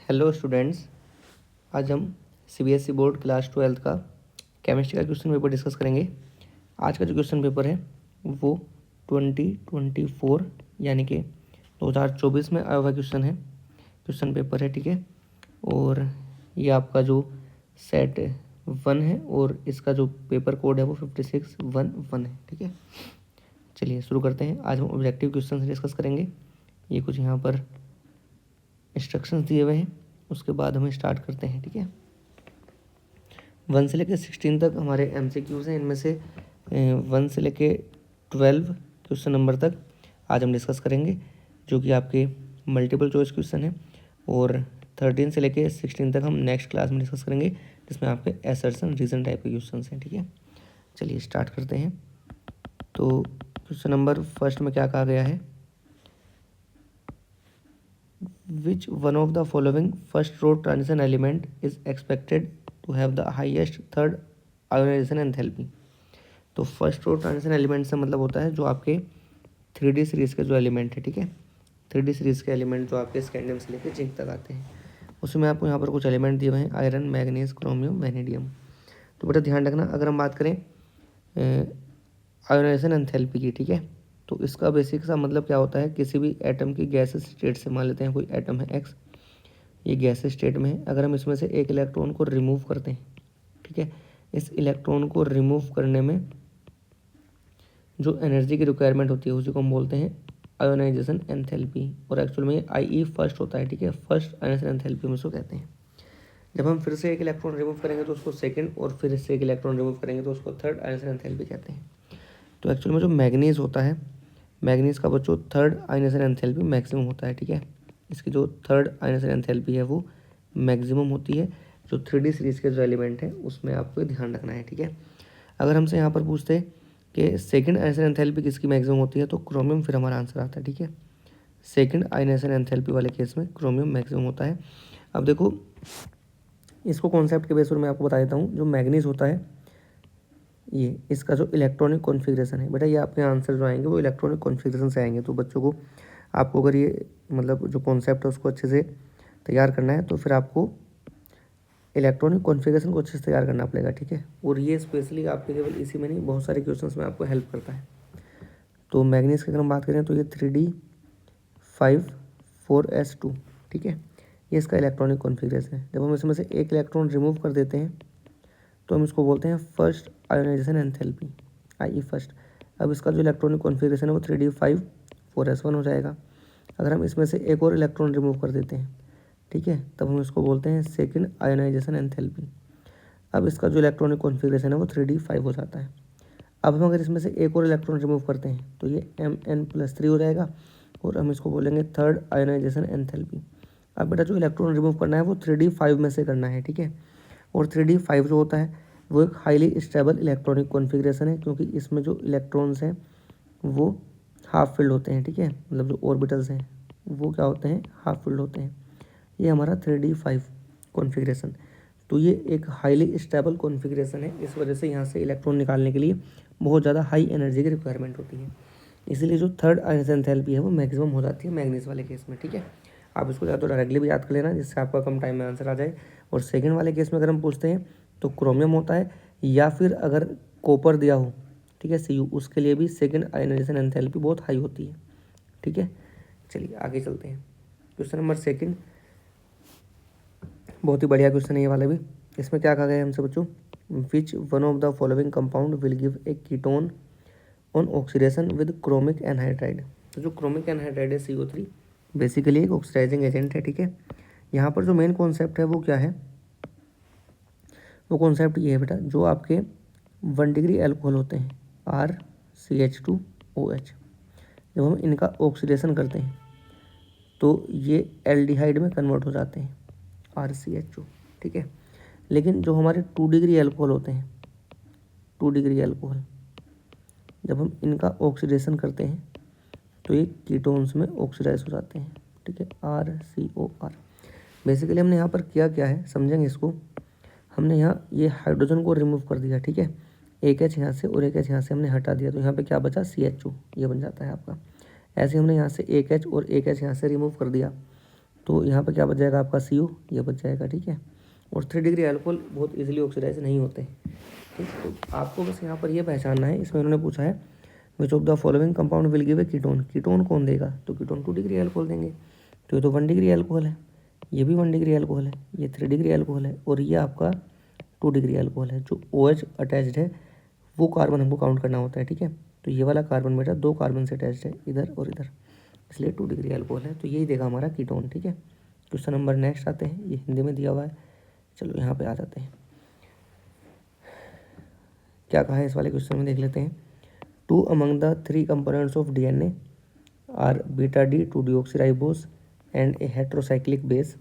Hello students. आज हम CBSE board class 12 का केमिस्ट्री का क्वेश्चन पेपर डिस्कस करेंगे। आज का जो क्वेश्चन पेपर है वो 2024 यानी कि 2024 में आया हुआ क्वेश्चन पेपर है, ठीक है। और ये आपका जो सेट 1 है और इसका जो पेपर कोड है वो 5611 है, ठीक है। चलिए शुरू करते हैं। आज हम ऑब्जेक्टिव क्वेश्चन डिस्कस करेंगे। ये कुछ यहाँ पर इंस्ट्रक्शंस दिए हुए हैं, उसके बाद हम स्टार्ट करते हैं, ठीक है। 1 से लेकर 16 तक हमारे MCQs हैं। इनमें से 1 से लेकर 12 क्वेश्चन नंबर तक आज हम डिस्कस करेंगे, जो कि आपके मल्टीपल चॉइस क्वेश्चन है। और 13 से लेकर 16 तक हम नेक्स्ट क्लास में डिस्कस करेंगे, जिसमें आपके असर्शन रीजन टाइप के क्वेश्चन हैं, ठीक है। चलिए स्टार्ट करते हैं। तो क्वेश्चन नंबर फर्स्ट में क्या कहा गया है, which one of the following first row transition element is expected to have the highest third ionization enthalpy। तो फर्स्ट रो ट्रांजिशन एलिमेंट से मतलब होता है जो आपके 3D सीरीज के जो एलिमेंट है, ठीक है। 3D सीरीज के एलिमेंट जो आपके स्कैंडियम से लेकर जिंक तक आते हैं, उसमें आपको यहाँ पर कुछ एलिमेंट दिए हुए हैं, आयरन, मैग्नीज, क्रोमियम, वेनेडियम। तो बेटा ध्यान रखना, अगर हम बात करें आयोनाइजेशन एंथैल्पी की, ठीक है, तो इसका बेसिक सा मतलब क्या होता है, किसी भी एटम की गैस स्टेट से, मान लेते हैं कोई एटम है एक्स, ये गैस स्टेट में है। अगर हम इसमें से एक इलेक्ट्रॉन को रिमूव करते हैं, ठीक है, इस इलेक्ट्रॉन को रिमूव करने में जो एनर्जी की रिक्वायरमेंट होती है उसी को हम बोलते हैं आयोनाइजेशन एंथैल्पी। और एक्चुअल में ये IE फर्स्ट होता है, ठीक है, फर्स्ट आयोनाइजेशन एंथैल्पी में उसको कहते हैं। जब हम फिर से एक इलेक्ट्रॉन रिमूव करेंगे तो उसको सेकंड, और फिर से एक इलेक्ट्रॉन रिमूव करेंगे तो उसको थर्ड आयोनाइजेशन एंथैल्पी कहते हैं। तो एक्चुअल में जो मैग्नीज होता है, मैग्नीज का बच्चों थर्ड आयोनाइजेशन एंथैल्पी मैक्सिमम होता है, ठीक है। इसकी जो थर्ड आयोनाइजेशन एंथैल्पी है वो मैक्सिमम होती है। जो 3D सीरीज के जो एलिमेंट हैं उसमें आपको ध्यान रखना है, ठीक है। अगर हमसे यहाँ पर पूछते हैं कि सेकंड आयोनाइजेशन एंथैल्पी किसकी मैक्सिमम होती है, तो क्रोमियम फिर हमारा आंसर आता है, ठीक है। सेकंड आयोनाइजेशन एंथैल्पी वाले केस में क्रोमियम मैक्सिमम होता है। अब देखो, इसको कॉन्सेप्ट के बेस पर मैं आपको बता देता हूँ। जो मैग्नीज होता है, ये इसका जो इलेक्ट्रॉनिक कॉन्फ़िगरेशन है, बेटा ये आपके आंसर जो आएंगे वो इलेक्ट्रॉनिक कॉन्फ़िगरेशन से आएंगे। तो बच्चों को आपको अगर ये मतलब जो कॉन्सेप्ट है उसको अच्छे से तैयार करना है, तो फिर आपको इलेक्ट्रॉनिक कॉन्फ़िगरेशन को अच्छे से तैयार करना पड़ेगा, ठीक है। और ये स्पेशली आपके केवल इसी में नहीं, बहुत सारे क्वेश्चंस में आपको हेल्प करता है। तो मैग्नीज की अगर हम बात करें तो ये 3D5 4s2, ठीक है, ये इसका इलेक्ट्रॉनिक कॉन्फ़िगरेशन है। जब हम इसमें से एक इलेक्ट्रॉन रिमूव कर देते हैं तो हम इसको बोलते हैं first ionization enthalpy, IE first. अब इसका जो इलेक्ट्रॉनिक कॉन्फ़िगरेशन है वो 3D5 4s1 हो जाएगा। अगर हम इसमें से एक और इलेक्ट्रॉन रिमूव कर देते हैं, ठीक है, तब हम इसको बोलते हैं सेकंड आयोनाइजेशन एंथैल्पी। अब इसका जो इलेक्ट्रॉनिक कॉन्फ़िगरेशन है वो 3D5 हो जाता है। अब हम अगर इसमें से एक और इलेक्ट्रॉन रिमूव करते हैं तो ये Mn+3 हो जाएगा, और हम इसको बोलेंगे थर्ड आयोनाइजेशन एंथैल्पी। अब बेटा जो इलेक्ट्रॉन रिमूव करना है वो 3D5 में से करना है, ठीक है। और 3D5 जो होता है वो एक हाईली स्टेबल इलेक्ट्रॉनिक कॉन्फ़िगरेशन है, क्योंकि इसमें जो इलेक्ट्रॉन्स हैं वो हाफ फिल्ड होते हैं, ठीक है, मतलब जो ऑर्बिटल्स हैं वो क्या होते हैं, हाफ फिल्ड होते हैं। ये हमारा 3D5 कॉन्फ़िगरेशन। तो ये एक हाईली स्टेबल कॉन्फ़िगरेशन है, इस वजह से यहाँ से इलेक्ट्रॉन निकालने के लिए बहुत ज़्यादा हाई एनर्जी की रिक्वायरमेंट होती है। इसीलिए जो थर्ड आयोनाइजेशन एंथैल्पी है वो मैक्सिमम हो जाती है मैग्नीज वाले केस में, ठीक है। आप इसको या तो डायरेक्टली भी याद कर लेना, जिससे आपका कम टाइम में आंसर आ जाए। और सेकंड वाले केस में अगर हम पूछते हैं तो क्रोमियम होता है, या फिर अगर कॉपर दिया हो, ठीक है, Cu, उसके लिए भी सेकंड आयोनाइजेशन एंथैल्पी बहुत हाई होती है, ठीक है। चलिए आगे चलते हैं। क्वेश्चन नंबर सेकंड बहुत ही बढ़िया क्वेश्चन है ये वाला भी। इसमें क्या कहा गया है हमसे बच्चों, which one of the following compound will give a ketone on oxidation with chromic anhydride. तो जो क्रोमिक एनहाइड्राइड है CO3 बेसिकली एक ऑक्सीडाइजिंग एजेंट है, ठीक है। यहाँ पर जो मेन कॉन्सेप्ट है वो क्या है, वो कॉन्सेप्ट ये है बेटा, जो आपके 1 डिग्री एल्कोहल होते हैं RCH2OH, जब हम इनका ऑक्सीडेशन करते हैं तो ये एल्डिहाइड में कन्वर्ट हो जाते हैं RCHO, ठीक है। लेकिन जो हमारे 2 डिग्री एल्कोहल होते हैं, 2 डिग्री एल्कोहल, जब हम इनका ऑक्सीडेशन करते हैं तो ये कीटोन्स में ऑक्सीडाइज हो जाते हैं, ठीक है, RCOR। बेसिकली हमने यहाँ पर किया क्या है, समझेंगे इसको। हमने यहाँ ये हाइड्रोजन को रिमूव कर दिया, ठीक है, एक H यहाँ से और एक H यहाँ से हमने हटा दिया, तो यहाँ पे क्या बचा, CHO, ये बन जाता है आपका। ऐसे हमने यहाँ से एक H और एक H यहाँ से रिमूव कर दिया तो यहाँ पर क्या बच जाएगा आपका CO, ये बच जाएगा, ठीक है। और 3 डिग्री अल्कोहल बहुत इजीली ऑक्सीडाइज नहीं होते, ठीक। तो आपको बस यहाँ पर ये पहचानना है, इसमें उन्होंने पूछा है which of the following compound will give a ketone, ketone कौन देगा, तो कीटोन 2 डिग्री अल्कोहल देंगे। तो ये तो 1 डिग्री अल्कोहल है, ये भी 1 डिग्री अल्कोहल है, ये 3 डिग्री अल्कोहल है, और ये आपका 2 डिग्री अल्कोहल है। जो OH अटैच्ड है वो कार्बन हमको काउंट करना होता है, ठीक है। तो ये वाला कार्बन बेटा 2 कार्बन से अटैच्ड है, इधर और इधर, इसलिए 2 डिग्री अल्कोहल है। तो यही देगा हमारा कीटोन, ठीक है। क्वेश्चन नंबर नेक्स्ट आते हैं, ये हिंदी में दिया हुआ है। चलो यहाँ पे आ जाते हैं, क्या कहा है इस वाले क्वेश्चन में, देख लेते हैं। 2 among the 3 components of DNA are beta D 2-deoxyribose and a heterocyclic base,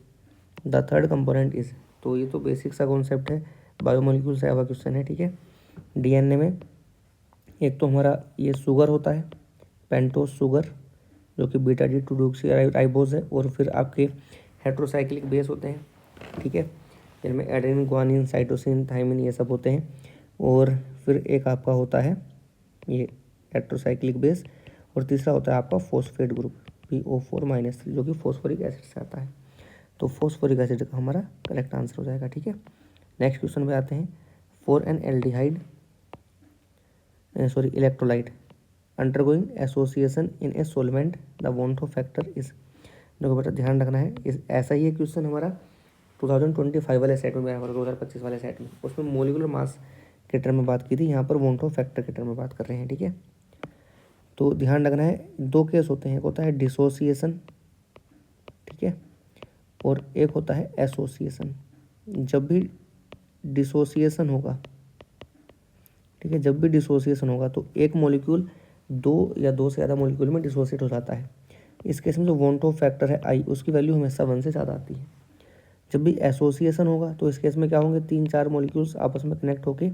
the third component is. तो ये तो बेसिक सा कॉन्सेप्ट है, बायोमोलिक्यूल से आया हुआ क्वेश्चन है, ठीक है। DNA में एक तो हमारा ये शुगर होता है, पेंटोस शुगर, जो कि बीटा D 2-deoxyribose है, और फिर आपके हेट्रोसाइक्लिक बेस होते हैं, ठीक है, जिनमें एडेनिन, ग्वानिन, साइटोसिन, थाइमिन ये सब होते हैं। और फिर एक आपका होता है ये हेट्रोसाइक्लिक बेस, और तीसरा होता है आपका फॉस्फेट ग्रुप PO4-3, जो कि फॉस्फोरिक एसिड से आता है। तो फॉस्फोरिक एसिड का हमारा करेक्ट आंसर हो जाएगा, ठीक है। नेक्स्ट क्वेश्चन पे आते हैं। 4N aldehyde electrolyte undergoing association in a solvent, the van't Hoff factor is. देखो बेटा ध्यान रखना है, इस ऐसा ही है क्वेश्चन हमारा 2025 वाले सेट में, हमारा 2025 वाले सेट में, उसमें मोलिकुलर मास के टर्म में बात की थी, यहाँ पर वॉन्टो फैक्टर के टर्म में बात कर रहे हैं, ठीक है। तो ध्यान रखना है, 2 केस होते हैं, एक होता है डिसोसिएशन, ठीक है, और एक होता है एसोसिएशन। जब भी डिसोसिएशन होगा, ठीक है, जब भी डिसोसिएशन होगा तो एक मॉलिक्यूल 2 या 2 से ज़्यादा मॉलिक्यूल में डिसोसिएट हो जाता है। इस केस में जो वॉन्टो फैक्टर है I, उसकी वैल्यू हमेशा 1 से ज़्यादा आती है। जब भी एसोसिएशन होगा तो इस केस में क्या होंगे, 3-4 मॉलिक्यूल्स आपस में कनेक्ट होकर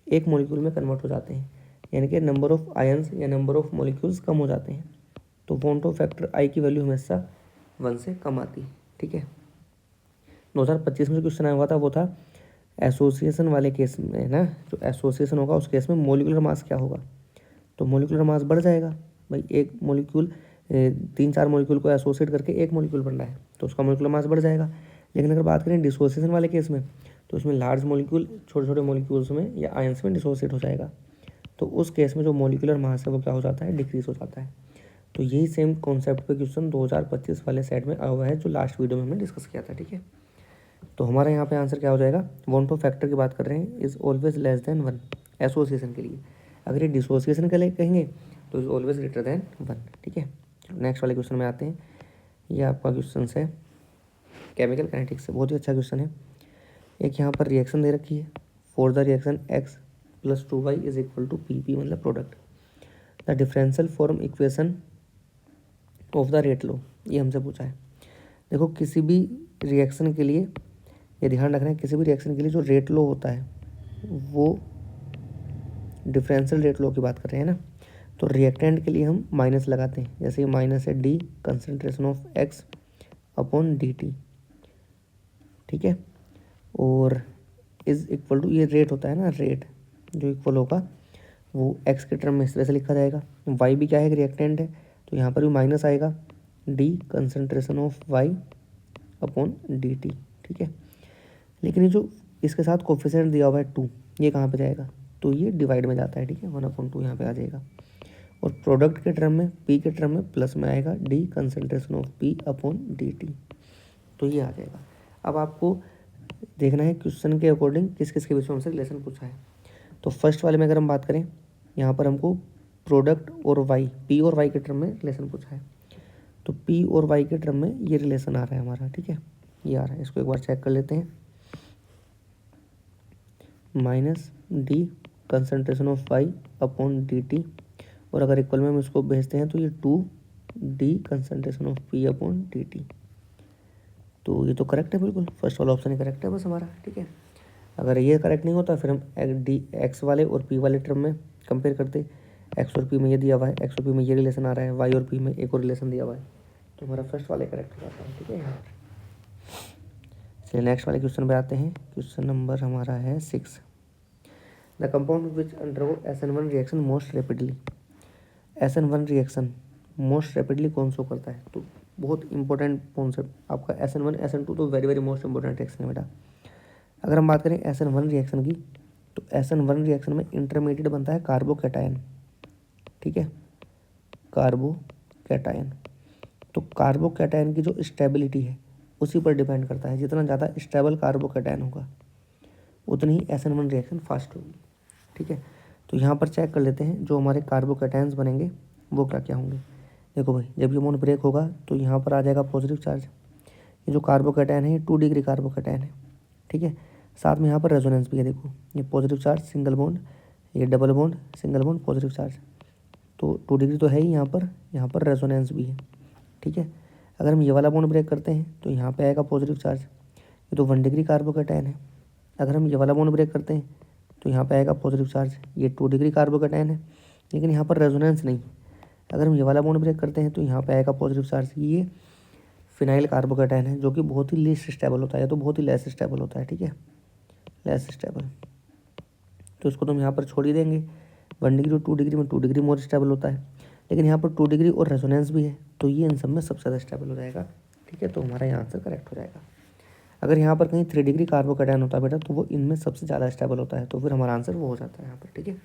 एक मॉलिक्यूल में कन्वर्ट हो जाते हैं, यानी कि नंबर ऑफ आयंस या नंबर ऑफ मॉलिक्यूल्स कम हो जाते हैं। तो वॉन्टो फैक्टर I की वैल्यू हमेशा 1 से कम आती है, ठीक है। 2025 में जो क्वेश्चन आया हुआ था वो था एसोसिएशन वाले केस में ना, जो एसोसिएशन होगा उस केस में मोलिकुलर मास क्या होगा, तो मोलिकुलर मास बढ़ जाएगा भाई। एक मॉलिक्यूल 3-4 मॉलिक्यूल को एसोसिएट करके एक मॉलिक्यूल बन रहा है, तो उसका मोलिकुलर मास बढ़ जाएगा। लेकिन अगर बात करें डिसोसिएशन वाले केस में, तो उसमें लार्ज मॉलिक्यूल छोटे छोटे मॉलिक्यूल्स में या आयंस में डिसोसिएट हो जाएगा, तो उस केस में जो मोलिकुलर मास है वो क्या हो जाता है, डिक्रीज हो जाता है। तो यही सेम कॉन्सेप्ट पे क्वेश्चन 2025 वाले सेट में आया हुआ है, जो लास्ट वीडियो में हमने डिस्कस किया था, ठीक है। तो हमारा यहाँ पे आंसर क्या हो जाएगा, वॉन्टो फैक्टर की बात कर रहे हैं, is always less than 1 association के लिए। अगर ये डिसोसिएशन के लिए कहेंगे तो इज़ ऑलवेज ग्रेटर देन 1, ठीक है। नेक्स्ट वाले क्वेश्चन में आते हैं। ये आपका क्वेश्चन है केमिकल काइनेटिक्स से, बहुत ही अच्छा क्वेश्चन है। एक यहाँ पर रिएक्शन दे रखी है, for the reaction X + 2Y = PP, मतलब product, the differential form equation of the rate law, ये हमसे पूछा है। देखो किसी भी रिएक्शन के लिए ये ध्यान रखना है, किसी भी रिएक्शन के लिए जो रेट लॉ होता है वो डिफरेंशियल रेट लॉ की बात कर रहे हैं ना, तो रिएक्टेंट के लिए हम माइनस लगाते हैं, जैसे ये माइनस है D कंसनट्रेशन ऑफ X/dt, ठीक है। और = ये रेट होता है ना, रेट जो इक्वल होगा वो X के टर्म में इस तरह से लिखा जाएगा। Y भी क्या है, रिएक्टेंट है, तो यहाँ पर भी माइनस आएगा, D कंसनट्रेशन ऑफ Y/dt, ठीक है। लेकिन ये जो इसके साथ कोफिशिएंट दिया हुआ है 2, ये कहाँ पे जाएगा, तो ये डिवाइड में जाता है, ठीक है, 1/2 यहाँ पे आ जाएगा। और प्रोडक्ट के टर्म में, P के टर्म में प्लस में आएगा D कंसनट्रेशन ऑफ P/dt, तो ये आ जाएगा। अब आपको देखना है क्वेश्चन के अकॉर्डिंग किस किस के बीच में हमसे रिलेशन पूछा है। तो फर्स्ट वाले में अगर हम बात करें, यहाँ पर हमको प्रोडक्ट और Y, P और Y के टर्म में रिलेशन पूछा है, तो P और Y के टर्म में ये रिलेशन आ रहा है हमारा, ठीक है, ये आ रहा है। इसको एक बार चेक कर लेते हैं, -D कंसनट्रेशन ऑफ Y/dt, और अगर इक्वल में हम इसको भेजते हैं तो ये 2D कंसनट्रेशन ऑफ P/dt। तो ये तो करेक्ट है, बिल्कुल फर्स्ट वाला ऑप्शन ही करेक्ट है बस हमारा, ठीक है। अगर ये करेक्ट नहीं होता फिर हम X वाले और P वाले टर्म में कंपेयर करते, X और P में ये दिया हुआ है, X और P में ये रिलेशन आ रहा है, Y और P में एक और रिलेशन दिया हुआ है, तो हमारा फर्स्ट वाले करेक्ट हो जाता है, ठीक है। यहाँ चलिए नेक्स्ट वाले क्वेश्चन पे आते हैं। क्वेश्चन नंबर हमारा है 6। The compound which undergo SN1 reaction most rapidly, SN1 reaction most rapidly कौन सा करता है, तो बहुत इंपॉर्टेंट कॉन्सेप्ट आपका SN1 SN2 तो very very most important reaction है बेटा। अगर हम बात करें SN1 रिएक्शन की, तो SN1 रिएक्शन में इंटरमीडिएट बनता है कार्बोकैटायन, ठीक है, कार्बोकैटायन। तो कार्बोकैटायन की जो स्टेबिलिटी है उसी पर डिपेंड करता है, जितना ज़्यादा स्टेबल कार्बोकैटायन होगा उतनी ही SN1 रिएक्शन फास्ट होगी, ठीक है। तो यहाँ पर चेक कर लेते हैं जो हमारे कार्बोकैटायंस बनेंगे वो क्या क्या होंगे। देखो भाई, जब ये मोन ब्रेक होगा तो यहाँ पर आ जाएगा पॉजिटिव चार्ज। ये जो कार्बोकैटायन है ये 2 डिग्री कार्बोकैटायन है, ठीक है। साथ में यहाँ पर रेजोनेंस भी है, देखो ये पॉजिटिव चार्ज सिंगल बॉन्ड, ये double bond single bond positive charge, तो 2 डिग्री तो है ही यहाँ पर रेजोनेंस भी है, ठीक है। अगर हम ये वाला बॉन्ड ब्रेक करते हैं तो यहाँ पे आएगा पॉजिटिव चार्ज, ये तो 1 डिग्री कार्बोकैटायन है। अगर हम ये वाला बॉन्ड ब्रेक करते हैं तो यहाँ पे आएगा पॉजिटिव चार्ज, ये 2 डिग्री कार्बोकैटायन है, लेकिन यहाँ पर रेजोनेंस नहीं। अगर हम ये वाला बॉन्ड ब्रेक करते हैं तो यहाँ पे आएगा पॉजिटिव चार्ज, ये फिनाइल कार्बोकैटायन है जो कि बहुत ही लीस्ट स्टेबल होता है, तो बहुत ही लेस स्टेबल होता है, ठीक है, लेस स्टेबल। तो इसको तो हम यहाँ पर छोड़ ही देंगे। 1 डिग्री और 2 डिग्री में 2 डिग्री मोर स्टेबल होता है, लेकिन यहाँ पर 2 डिग्री और रेजोनेंस भी है, तो ये इन सब में सबसे ज़्यादा स्टेबल हो जाएगा, ठीक है। तो हमारा यहाँ आंसर करेक्ट हो जाएगा। अगर यहाँ पर कहीं 3 डिग्री कार्बोकैटायन होता है बेटा तो वो इनमें सबसे ज़्यादा स्टेबल होता है, तो फिर हमारा आंसर वो हो जाता है यहाँ पर, ठीक है।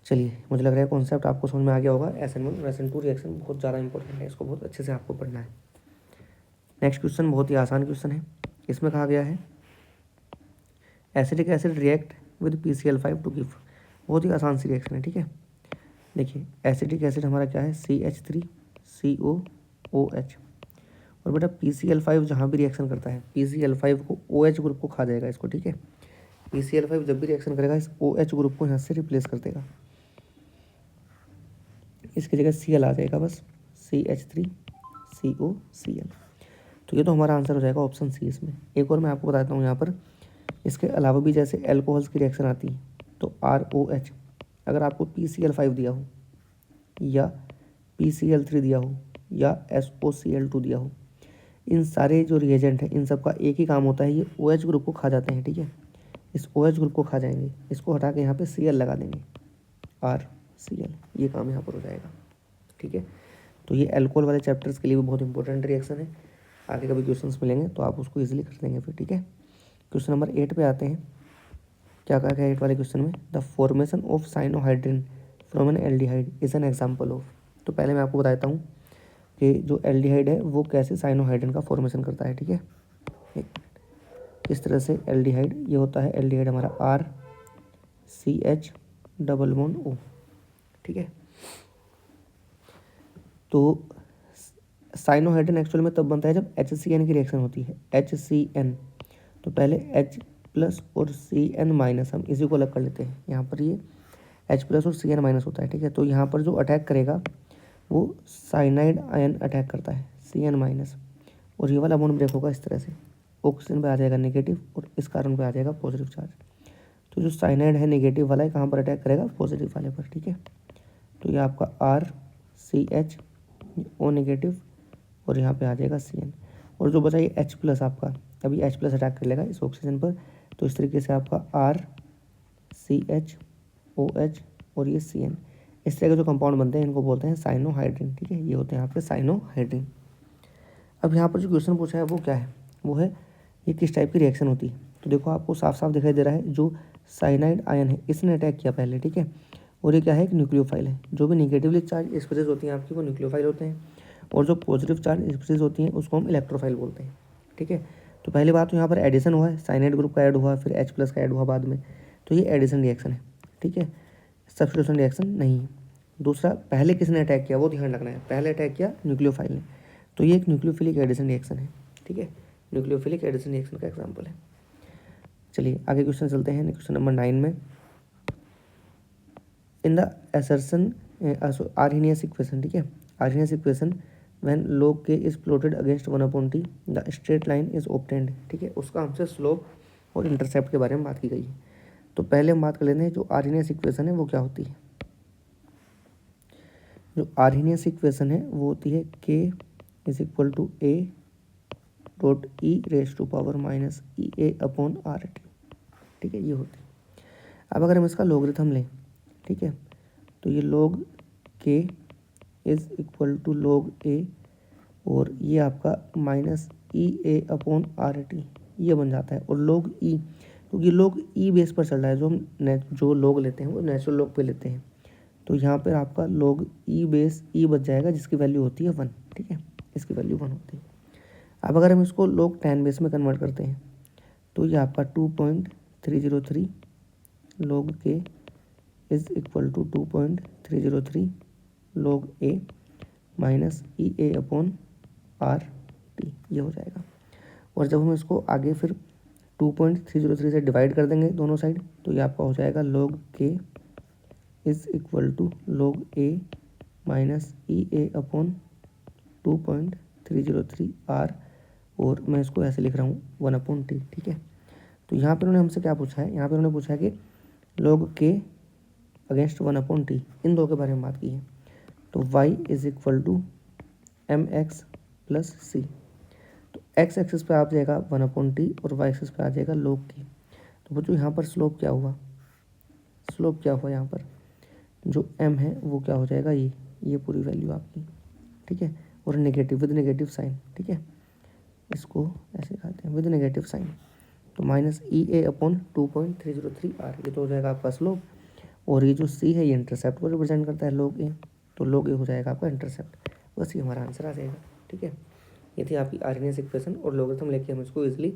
चलिए, मुझे लग रहा है कॉन्सेप्ट आपको समझ में आ गया होगा। SN1 और SN2 रिएक्शन बहुत ज़्यादा इंपॉर्टेंट है, इसको बहुत अच्छे से आपको पढ़ना है। नेक्स्ट क्वेश्चन बहुत ही आसान क्वेश्चन है। इसमें कहा गया है acetic acid react with PCl5 to give. बहुत ही आसान सी रिएक्शन है, ठीक है। देखिए एसिटिक एसिड हमारा क्या है, CH3COOH, और बेटा PCl5 जहाँ भी रिएक्शन करता है PCl5 को OH ग्रुप को खा जाएगा इसको, ठीक है। PCl5 जब भी रिएक्शन करेगा इस OH ग्रुप को यहाँ से रिप्लेस कर देगा, इसकी जगह Cl आ जाएगा बस, CH3COCl। तो ये तो हमारा आंसर हो जाएगा ऑप्शन सी इसमें। एक और मैं आपको बताता हूँ यहाँ पर, इसके अलावा भी जैसे एल्कोहल्स की रिएक्शन आती है तो ROH, अगर आपको PCl5 दिया हो या PCl3 दिया हो या SOCl2 दिया हो, इन सारे जो रिएजेंट हैं इन सब का एक ही काम होता है, ये OH ग्रुप को खा जाते हैं, ठीक है। इस OH ग्रुप को खा जाएंगे, इसको हटा के यहाँ पे Cl लगा देंगे, RCl, ये काम यहाँ पर हो जाएगा, ठीक है। तो ये एल्कोहल वाले चैप्टर्स के लिए भी बहुत इंपॉर्टेंट रिएक्शन है। आगे कभी क्वेश्चंस मिलेंगे तो आप उसको इजीली कर देंगे फिर, ठीक है। क्वेश्चन नंबर 8 पे आते हैं। क्या कहा गया 8 वाले क्वेश्चन में, the formation of cyanohydrin from N aldehyde is an example of. तो पहले मैं आपको बताता हूँ कि जो एल्डिहाइड है वो कैसे साइनोहाइड्रिन का फॉर्मेशन करता है, ठीक है। इस तरह से एल्डिहाइड, ये होता है एल्डिहाइड हमारा RCH डबल बॉन्ड O, ठीक है। तो साइनोहाइड्रिन एक्चुअल में तब बनता है जब HCN की रिएक्शन होती है, HCN। तो पहले H+ और CN- हम इसी को अलग कर लेते हैं। यहाँ पर ये H+ और CN- होता है, ठीक है। तो यहाँ पर जो अटैक करेगा वो साइनाइड आयन अटैक करता है, CN-, और ये वाला बॉन्ड ब्रेक होगा इस तरह से, ऑक्सीजन पे आ जाएगा नेगेटिव और इस कार्बन पे आ जाएगा पॉजिटिव चार्ज। तो जो साइनाइड है नेगेटिव वाला है, कहाँ पर अटैक करेगा, पॉजिटिव वाले पर, ठीक है। तो ये आपका RCH O- और यहाँ पे आ जाएगा CN, और जो बचा ये H+ आपका, अभी H+ अटैक कर लेगा इस ऑक्सीजन पर, तो इस तरीके से आपका RCHOH और ये CN, इस तरह के जो कंपाउंड बनते हैं इनको बोलते हैं साइनोहाइड्रिन, ठीक है। ये होते हैं आपके साइनोहाइड्रिन। अब यहाँ पर जो क्वेश्चन पूछा है वो क्या है, वो है ये किस टाइप की रिएक्शन होती है। तो देखो आपको साफ साफ दिखाई दे रहा है, जो साइनाइड आयन है इसने अटैक किया पहले, ठीक है, और ये क्या है, एक न्यूक्लियोफाइल है। जो भी निगेटिवली चार्ज स्पीसीज होती हैं आपकी वो न्यूक्लियोफाइल होते हैं, और जो पॉजिटिव चार्ज स्पीसीज होती हैं उसको हम इलेक्ट्रोफाइल बोलते हैं, ठीक है। तो पहली बात तो यहाँ पर एडिशन हुआ है, साइनाइड ग्रुप का ऐड हुआ, फिर H+ का ऐड हुआ बाद में, तो ये एडिशन रिएक्शन है, ठीक है, सब्स्टिट्यूशन रिएक्शन नहीं है। दूसरा, पहले किसने अटैक किया वो ध्यान रखना है, पहले अटैक किया न्यूक्लियोफाइल ने, तो ये एक न्यूक्लियोफिलिक एडिशन रिएक्शन है, ठीक है, न्यूक्लियोफिलिक एडिशन रिएक्शन का एग्जाम्पल है। चलिए आगे क्वेश्चन चलते हैं, क्वेश्चन नंबर 9 में, in the assertion Arrhenius equation, ठीक है, Arrhenius equation when log k is plotted against 1/t the straight line is obtained, ठीक है, उसका हमसे स्लोप और इंटरसेप्ट के बारे में बात की गई है। तो पहले हम बात कर लेते हैं जो आर्हेनियस इक्वेशन है वो क्या होती है। जो आर्हेनियस इक्वेशन है वो होती है k is equal to a.e⁻−EA/RT, ठीक है, ये होती है। अब अगर हम इसका लॉगरिथम लें, ठीक है, तो ये log k is equal to log a और ये आपका minus E A upon R T ये बन जाता है। और log ई, क्योंकि log ई बेस पर चल रहा है, जो log लेते हैं वो नेचुरल log पे लेते हैं, तो यहाँ पर आपका log ई बेस ई बच जाएगा जिसकी वैल्यू होती है 1। ठीक है, इसकी वैल्यू 1 होती है। अब अगर हम इसको log 10 बेस में कन्वर्ट करते हैं तो ये आपका 2.303 log k is equal to 2.303 log a minus E A upon R T ये हो जाएगा। और जब हम इसको आगे फिर 2.303 से डिवाइड कर देंगे दोनों साइड, तो ये आपका हो जाएगा log k is equal to log a minus E A upon 2.303 R, और मैं इसको ऐसे लिख रहा हूँ 1/t। ठीक है, तो यहाँ पर उन्होंने हमसे क्या पूछा है, यहाँ पर उन्होंने पूछा है कि log k अगेंस्ट 1/t, इन दो के बारे में बात की है। तो y is equal to m x plus c, तो x एक्सिस पे आ जाएगा 1/t और y एक्सिस पे आ जाएगा log k। तो बच्चों यहाँ पर स्लोप क्या हुआ, स्लोप क्या हुआ, यहाँ पर जो m है वो क्या हो जाएगा, ये पूरी वैल्यू आपकी। ठीक है, और नेगेटिव विद नेगेटिव साइन। ठीक है, इसको ऐसे कहते हैं विद नेगेटिव साइन, तो minus E A upon 2.303 R, ये तो हो जाएगा आपका स्लोप। और ये जो सी है ये इंटरसेप्ट को रिप्रेजेंट करता है log ए, तो log ए हो जाएगा आपका इंटरसेप्ट। बस ये हमारा आंसर आ जाएगा। ठीक है, ये थी आपकी आर्डिनेस इक्वेशन, और लॉगरिथम लेके हम इसको इजीली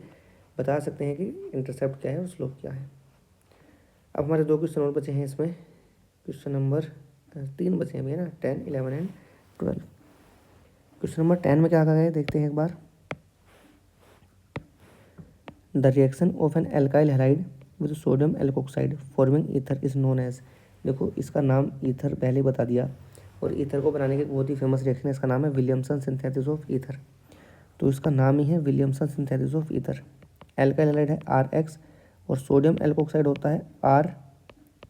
बता सकते हैं कि इंटरसेप्ट क्या है और स्लोप क्या है। अब हमारे 2 क्वेश्चन और बचे हैं इसमें, क्वेश्चन नंबर 3 बचे हैं अभी, है ना, 10, 11 एंड 12। क्वेश्चन नंबर 10 में क्या कहा गया है देखते हैं एक बार। The reaction of an alkyl halide with sodium alkoxide forming ether is known as, देखो इसका नाम ईथर पहले बता दिया, और ईथर को बनाने की बहुत ही फेमस रिएक्शन है, इसका नाम है विलियमसन सिंथेसिस ऑफ ईथर। तो इसका नाम ही है Williamson synthesis of ether. Alkyl halide है RX और सोडियम एल्कोक्साइड होता है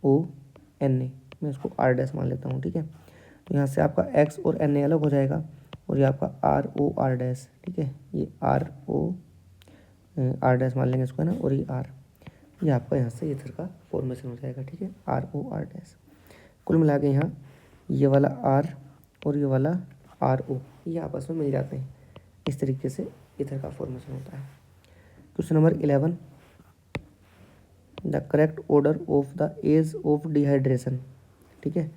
RONA, मैं इसको R डैश मान लेता हूँ। ठीक है, तो यहाँ से आपका X और Na अलग हो जाएगा, और ये आपका ROR डैश। ठीक है, ये R डैश मान लेंगे इसको, है ना, और ये R, ये आपका यहाँ से ईथर का फॉर्मेशन हो जाएगा। ठीक है, ROR डैश। कुल मिला के यहाँ ये वाला R और ये वाला RO ये आपस में मिल जाते हैं, इस तरीके से ईथर का फॉर्मेशन होता है। Question number 11, the correct order of the ease of dehydration, ठीक है,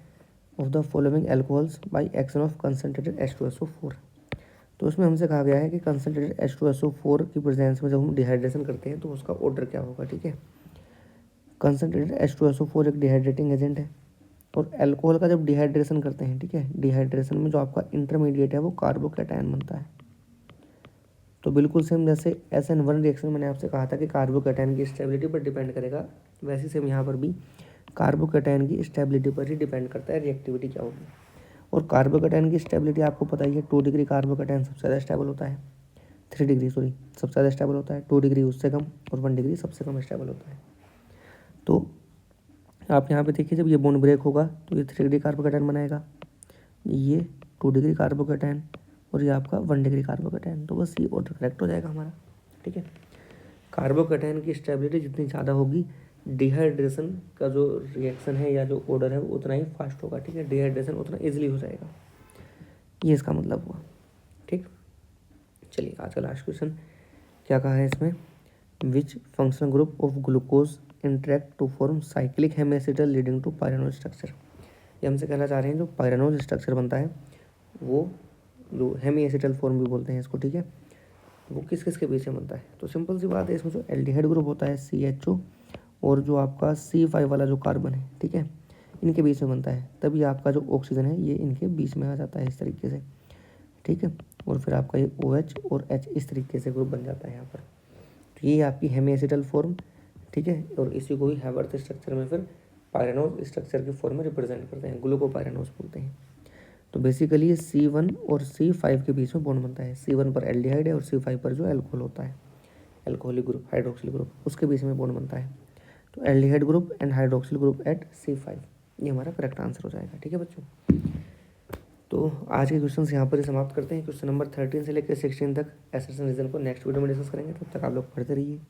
of the following alcohols by action of concentrated H2SO4। तो उसमें हमसे कहा गया है कि कंसनट्रेटेड H2SO4 की प्रेजेंस में जब हम डिहाइड्रेशन करते हैं तो उसका ऑर्डर क्या होगा। ठीक है, कंसनट्रेटेड H2SO4 एक डिहाइड्रेटिंग एजेंट है, और एल्कोहल का जब डिहाइड्रेशन करते हैं, ठीक है, डिहाइड्रेशन में जो आपका इंटरमीडिएट है वो कार्बोकैटायन बनता है। तो बिल्कुल सेम जैसे SN1 रिएक्शन मैंने आपसे कहा था कि कार्बोकैटायन की स्टेबिलिटी पर डिपेंड करेगा, वैसे सेम यहाँ पर भी कार्बोकैटायन की स्टेबिलिटी पर ही डिपेंड करता है रिएक्टिविटी क्या होगी। और कार्बोकैटायन की स्टेबिलिटी आपको पता ही है, 2 डिग्री कार्बोकैटायन सबसे ज़्यादा स्टेबल होता है, 3 डिग्री सबसे ज़्यादा स्टेबल होता है, 2 डिग्री उससे कम, और 1 डिग्री सबसे कम स्टेबल होता है। तो आप यहाँ पे देखिए, जब ये बॉन्ड ब्रेक होगा तो ये 3 डिग्री कार्बोकैटायन बनाएगा, ये 2 डिग्री कार्बोकैटायन, और ये आपका 1 डिग्री कार्बोकैटायन। तो बस ये ऑर्डर करेक्ट हो जाएगा हमारा। ठीक है, कार्बोकैटायन की स्टेबिलिटी जितनी ज़्यादा होगी, डिहाइड्रेशन का जो रिएक्शन है या जो ऑर्डर है वो उतना ही फास्ट होगा। ठीक है, डिहाइड्रेशन उतना ईजिली हो जाएगा, ये इसका मतलब हुआ। ठीक, चलिए आज का लास्ट क्वेश्चन क्या कहा है इसमें, which functional group of glucose interact to form cyclic hemiacetal leading to pyranose structure. ये हमसे कहना चाह रहे हैं जो पायरानोज स्ट्रक्चर बनता है वो जो हेमिएसिटल फॉर्म भी बोलते हैं इसको, ठीक है, वो किस किस के बीच में बनता है। तो सिंपल सी बात है, इसमें जो एल्डिहाइड ग्रुप होता है CHO और जो आपका C5 वाला जो कार्बन है, ठीक है, इनके बीच में बनता है, तभी आपका जो ऑक्सीजन है ये इनके बीच में आ जाता है इस तरीके से। ठीक है, और फिर आपका ये OH और H इस तरीके से ग्रुप बन जाता है यहाँ पर। तो ये आपकी हेमिएसिटल फॉर्म, ठीक है, और इसी को ही हैवर्थ स्ट्रक्चर में फिर पायरानोज स्ट्रक्चर के फॉर्म में रिप्रेजेंट करते हैं, ग्लूकोपायरानोज बोलते हैं। तो बेसिकली ये C1 और C5 के बीच में बॉन्ड बनता है, C1 पर एल्डिहाइड है और C5 पर जो एल्कोहल होता है, एल्कोहलिक ग्रुप, हाइड्रोक्सिल ग्रुप, उसके बीच में बॉन्ड बनता है। तो aldehyde group and hydroxyl group at C5, ये हमारा करेक्ट आंसर हो जाएगा। ठीक है बच्चों, तो आज के क्वेश्चन यहाँ पर ही समाप्त करते हैं। क्वेश्चन नंबर 13 से लेकर 16 तक एसर्शन रीजन को नेक्स्ट वीडियो में डिस्कस करेंगे, तब तक आप लोग पढ़ते रहिए।